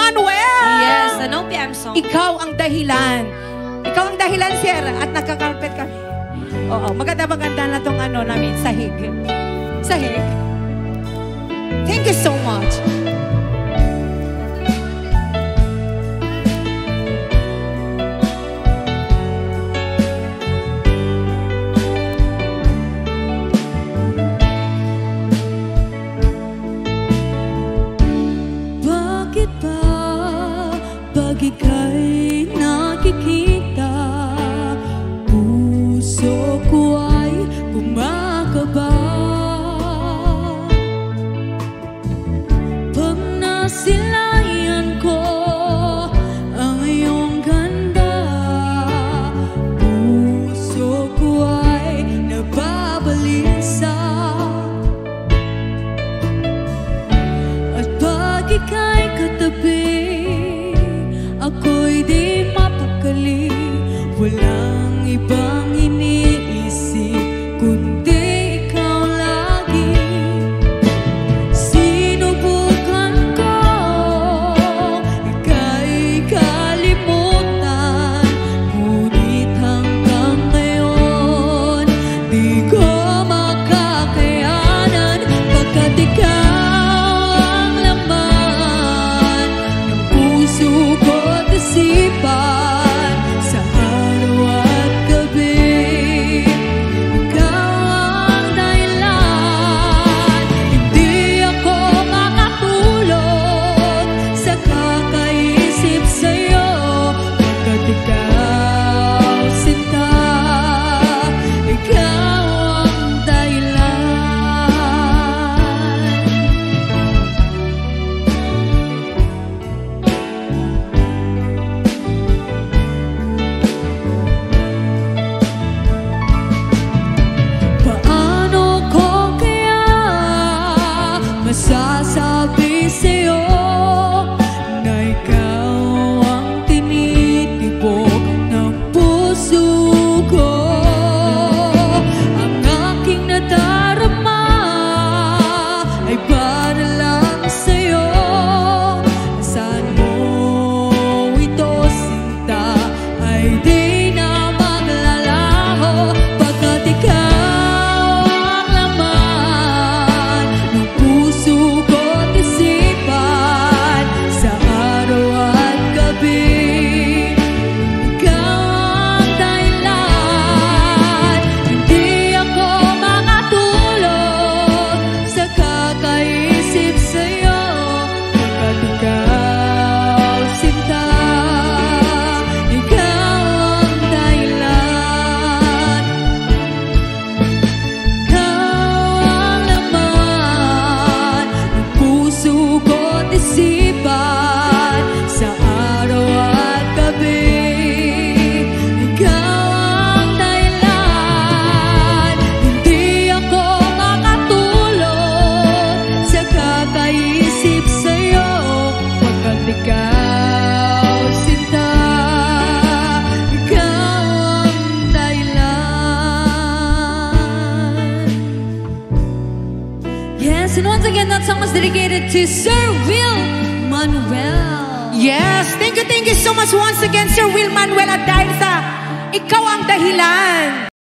Manuel! Yes, ano PM song? Ikaw ang dahilan. Ikaw ang dahilan, sir. At nagkakarpet kami. Oo, maganda na tong ano namin, sahig. Sahig. Thank you so much. Bakit ba pag ika'y nakikita, puso ko ay kumakaba? Pag nasilayan ko ang iyong ganda, puso ko ay nababalisa. At pag ika'y katabi, ako'y di mapakali. Walang ibang iniisip kundi ikaw lagi. Sinubukan ko ika'y kalimutan, ngunit hanggang ngayon di ko makakayanan. Pagkat ikaw ang laman ng puso ko't isipan, sa araw at gabi. Ikaw ang dahilan, hindi ako makatulog sa kakaisip sa'yo. Pagkat ikaw, sinta, ikaw ang dahilan. Paano ko kaya masasabi sa'yo na ikaw ang tinitibok ng puso ko? Ang aking nadarama ay para lang sa'yo. Saan mo ito, sinta, ay di na maglalaho. Pagkat ikaw ang laman ng puso ko't isipan, sa araw at gabi. Ikaw ang dahilan, hindi ako makatulog sa kakaisip sa'yo. Pagkat ikaw, sinta, ikaw ang dahilan. Ikaw ang laman ng puso ko't isipan, sa araw at gabi. Ikaw ang dahilan, hindi ako makatulog sa kakaisip sa'yo. Pagkat ikaw, sinta, ikaw ang dahilan. Yes, and once again, that song was dedicated to Sir Will Manuel. Yes, thank you so much once again, Sir Will Manuel. At dahil sa ikaw ang dahilan.